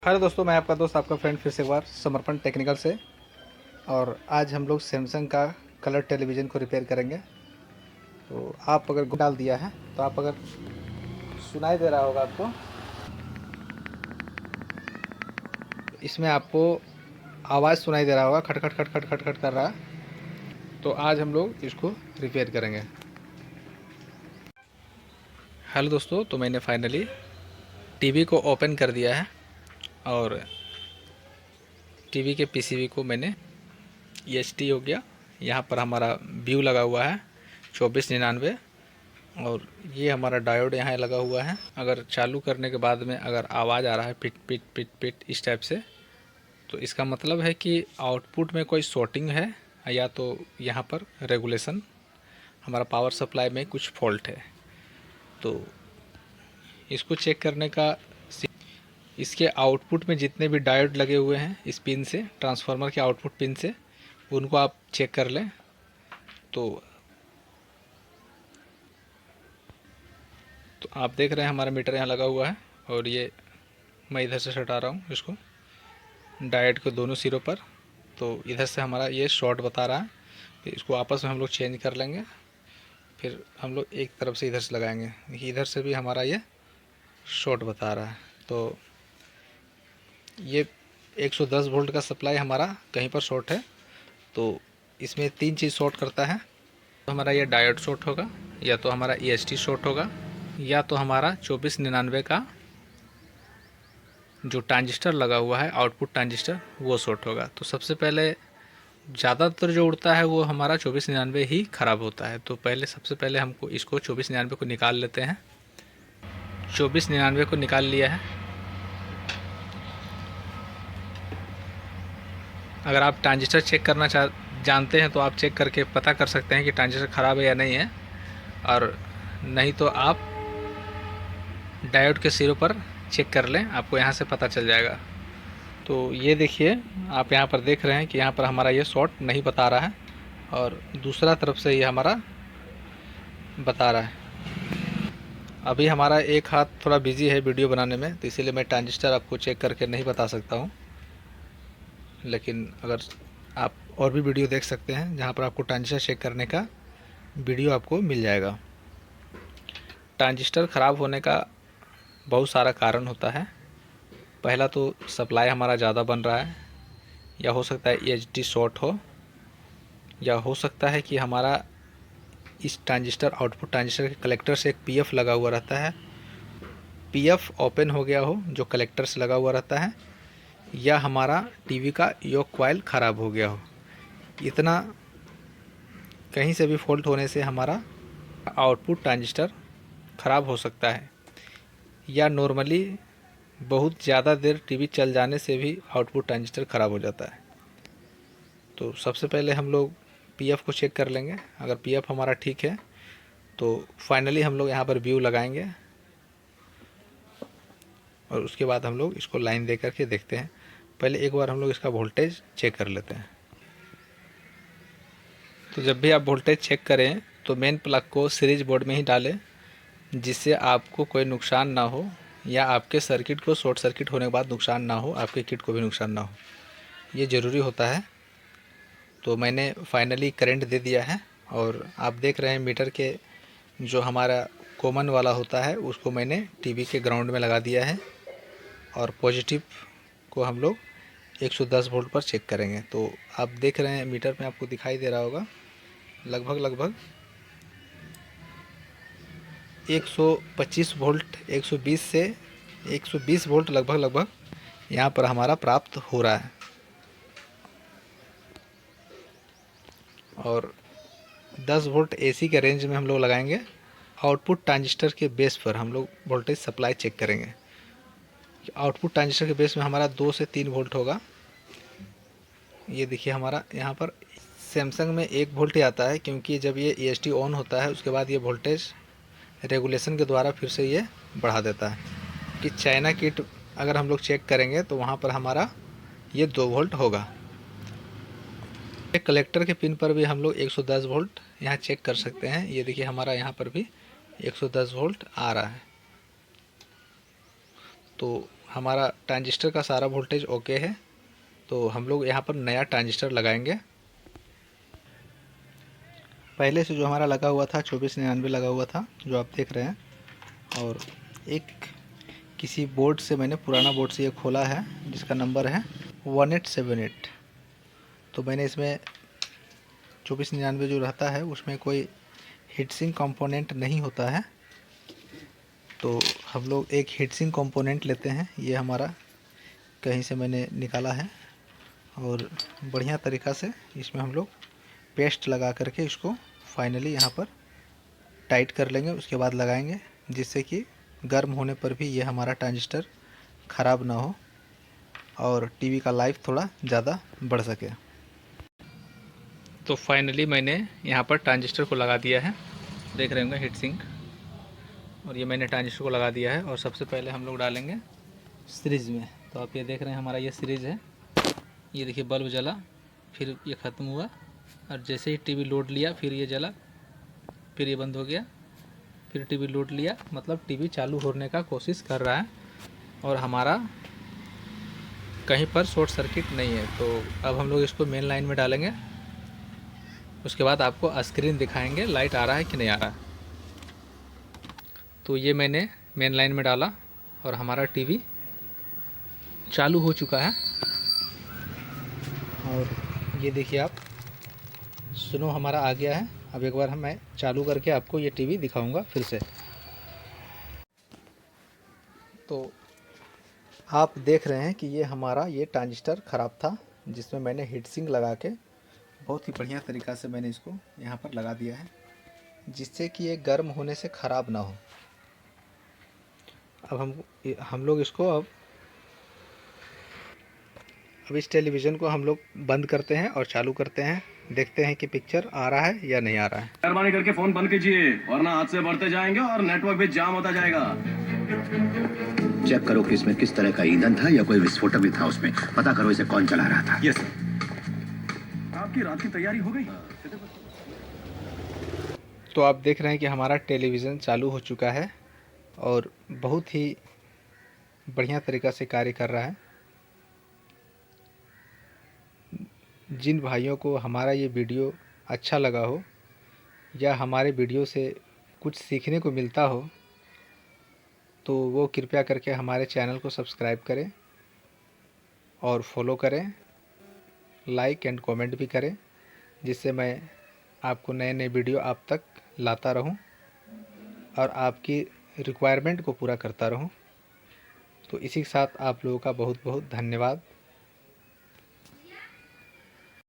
Hello दोस्तों, मैं आपका दोस्त आपका फ्रेंड फिर से एक बार समर्पण टेक्निकल से। और आज हम लोग सैमसंग का कलर टेलीविज़न को रिपेयर करेंगे। तो आप अगर डाल दिया है तो आप अगर सुनाई दे रहा होगा आपको, इसमें आपको आवाज़ सुनाई दे रहा होगा, खट खट खट खट खट खट कर रहा। तो आज हम लोग इसको रिपेयर करेंगे। हेलो दोस्तों, तो मैंने फाइनली टीवी को ओपन कर दिया है और टीवी के पीसीबी को मैंने EST हो गया। यहाँ पर हमारा व्यू लगा हुआ है 2499 और ये हमारा डायोड यहाँ लगा हुआ है। अगर चालू करने के बाद में अगर आवाज़ आ रहा है पिट पिट पिट पिट इस टाइप से, तो इसका मतलब है कि आउटपुट में कोई शॉर्टिंग है या तो यहाँ पर रेगुलेशन हमारा पावर सप्लाई में कुछ फॉल्ट है। तो इसको चेक करने का, इसके आउटपुट में जितने भी डायोड लगे हुए हैं इस पिन से, ट्रांसफार्मर के आउटपुट पिन से, उनको आप चेक कर लें। तो आप देख रहे हैं हमारा मीटर यहाँ लगा हुआ है और ये मैं इधर से हटा रहा हूँ इसको डायोड के दोनों सिरों पर। तो इधर से हमारा ये शॉर्ट बता रहा है। फिर इसको आपस में हम लोग चेंज कर लेंगे। फिर हम लोग एक तरफ से इधर से लगाएंगे, इधर से भी हमारा ये शॉर्ट बता रहा है। तो ये 110 वोल्ट का सप्लाई हमारा कहीं पर शॉर्ट है। तो इसमें 3 चीज़ शॉर्ट करता है। तो हमारा ये डायोड शॉर्ट होगा, या तो हमारा EST शॉर्ट होगा, या तो हमारा 2499 का जो ट्रांजिस्टर लगा हुआ है आउटपुट ट्रांजिस्टर वो शॉर्ट होगा। तो सबसे पहले ज़्यादातर जो उड़ता है वो हमारा 2499 ही ख़राब होता है। तो सबसे पहले हमको इसको 2499 को निकाल लेते हैं। 2499 को निकाल लिया है। अगर आप ट्रांजिस्टर चेक करना जानते हैं तो आप चेक करके पता कर सकते हैं कि ट्रांजिस्टर ख़राब है या नहीं है, और नहीं तो आप डायोड के सिरों पर चेक कर लें, आपको यहाँ से पता चल जाएगा। तो ये देखिए, आप यहाँ पर देख रहे हैं कि यहाँ पर हमारा ये शॉर्ट नहीं बता रहा है और दूसरा तरफ से ये हमारा बता रहा है। अभी हमारा एक हाथ थोड़ा बिजी है वीडियो बनाने में, तो इसीलिए मैं ट्रांजिस्टर आपको चेक करके नहीं बता सकता हूँ। लेकिन अगर आप और भी वीडियो देख सकते हैं जहाँ पर आपको ट्रांजिस्टर चेक करने का वीडियो आपको मिल जाएगा। ट्रांजिस्टर ख़राब होने का बहुत सारा कारण होता है। पहला तो सप्लाई हमारा ज़्यादा बन रहा है, या हो सकता है EST शॉर्ट हो, या हो सकता है कि हमारा इस ट्रांजिस्टर आउटपुट ट्रांजिस्टर के कलेक्टर से एक PF लगा हुआ रहता है, PF ओपन हो गया हो जो कलेक्टर से लगा हुआ रहता है, या हमारा टीवी का योक कॉइल ख़राब हो गया हो। इतना कहीं से भी फॉल्ट होने से हमारा आउटपुट ट्रांजिस्टर ख़राब हो सकता है, या नॉर्मली बहुत ज़्यादा देर टीवी चल जाने से भी आउटपुट ट्रांजिस्टर ख़राब हो जाता है। तो सबसे पहले हम लोग PF को चेक कर लेंगे। अगर PF हमारा ठीक है तो फाइनली हम लोग यहाँ पर व्यू लगाएंगे और उसके बाद हम लोग इसको लाइन दे करके देखते हैं। पहले एक बार हम लोग इसका वोल्टेज चेक कर लेते हैं। तो जब भी आप वोल्टेज चेक करें तो मेन प्लग को सीरीज बोर्ड में ही डालें, जिससे आपको कोई नुकसान ना हो, या आपके सर्किट को शॉर्ट सर्किट होने के बाद नुकसान ना हो, आपके किट को भी नुकसान ना हो, ये ज़रूरी होता है। तो मैंने फाइनली करंट दे दिया है और आप देख रहे हैं मीटर के जो हमारा कॉमन वाला होता है उसको मैंने टीवी के ग्राउंड में लगा दिया है, और पॉजिटिव को हम लोग 110 वोल्ट पर चेक करेंगे। तो आप देख रहे हैं मीटर में आपको दिखाई दे रहा होगा लगभग 125 वोल्ट, 120 से 120 वोल्ट लगभग यहाँ पर हमारा प्राप्त हो रहा है। और 10 वोल्ट AC के रेंज में हम लोग लगाएंगे। आउटपुट ट्रांजिस्टर के बेस पर हम लोग वोल्टेज सप्लाई चेक करेंगे। आउटपुट ट्रांजिस्टर के बेस में हमारा 2 से 3 वोल्ट होगा। ये देखिए हमारा यहाँ पर सैमसंग में 1 वोल्ट ही आता है, क्योंकि जब ये EST ऑन होता है उसके बाद ये वोल्टेज रेगुलेशन के द्वारा फिर से ये बढ़ा देता है। कि चाइना किट अगर हम लोग चेक करेंगे तो वहाँ पर हमारा ये 2 वोल्ट होगा। कलेक्टर के पिन पर भी हम लोग 110 वोल्ट यहाँ चेक कर सकते हैं। ये देखिए हमारा यहाँ पर भी 110 वोल्ट आ रहा है। तो हमारा ट्रांजिस्टर का सारा वोल्टेज ओके है, तो हम लोग यहाँ पर नया ट्रांजिस्टर लगाएंगे। पहले से जो हमारा लगा हुआ था 2499 लगा हुआ था, जो आप देख रहे हैं, और एक किसी बोर्ड से मैंने पुराना बोर्ड से ये खोला है जिसका नंबर है 1878। तो मैंने इसमें 2499 जो रहता है उसमें कोई हीटसिंक कंपोनेंट नहीं होता है, तो हम लोग एक हीटसिंक कंपोनेंट लेते हैं। ये हमारा कहीं से मैंने निकाला है और बढ़िया तरीक़ा से इसमें हम लोग पेस्ट लगा करके इसको फाइनली यहाँ पर टाइट कर लेंगे। उसके बाद लगाएंगे जिससे कि गर्म होने पर भी ये हमारा ट्रांजिस्टर ख़राब ना हो और टीवी का लाइफ थोड़ा ज़्यादा बढ़ सके। तो फाइनली मैंने यहाँ पर ट्रांजिस्टर को लगा दिया है, देख रहे होंगे हीट सिंक, और ये मैंने ट्रांजिस्टर को लगा दिया है। और सबसे पहले हम लोग डालेंगे सीरीज़ में। तो आप ये देख रहे हैं हमारा ये सीरीज़ है, ये देखिए बल्ब जला, फिर ये ख़त्म हुआ, और जैसे ही टीवी लोड लिया फिर ये जला, फिर ये बंद हो गया, फिर टीवी लोड लिया, मतलब टीवी चालू होने का कोशिश कर रहा है और हमारा कहीं पर शॉर्ट सर्किट नहीं है। तो अब हम लोग इसको मेन लाइन में डालेंगे, उसके बाद आपको स्क्रीन दिखाएंगे लाइट आ रहा है कि नहीं आ रहा है। तो ये मैंने मेन लाइन में डाला और हमारा टीवी चालू हो चुका है। और ये देखिए आप, सुनो हमारा आ गया है। अब एक बार मैं चालू करके आपको ये टीवी दिखाऊंगा फिर से। तो आप देख रहे हैं कि ये हमारा ये ट्रांजिस्टर ख़राब था, जिसमें मैंने हीट सिंक लगा के बहुत ही बढ़िया तरीक़ा से मैंने इसको यहाँ पर लगा दिया है, जिससे कि ये गर्म होने से ख़राब ना हो। अब हम लोग इसको अब इस टेलीविज़न को हम लोग बंद करते हैं और चालू करते हैं, देखते हैं कि पिक्चर आ रहा है या नहीं आ रहा है। मेहरबानी करके फोन बंद कीजिए वरना हाथ से बढ़ते जाएंगे और नेटवर्क भी जाम होता जाएगा। चेक करो कि इसमें किस तरह का ईंधन था या कोई विस्फोटक भी था उसमें। पता करो इसे कौन चला रहा था। Yes sir. आपकी रात की तैयारी हो गई? तो आप देख रहे हैं कि हमारा टेलीविज़न चालू हो चुका है और बहुत ही बढ़िया तरीक़ा से कार्य कर रहा है। जिन भाइयों को हमारा ये वीडियो अच्छा लगा हो या हमारे वीडियो से कुछ सीखने को मिलता हो, तो वो कृपया करके हमारे चैनल को सब्सक्राइब करें और फॉलो करें, लाइक एंड कमेंट भी करें, जिससे मैं आपको नए नए वीडियो आप तक लाता रहूं और आपकी रिक्वायरमेंट को पूरा करता रहूं। तो इसी के साथ आप लोगों का बहुत बहुत धन्यवाद।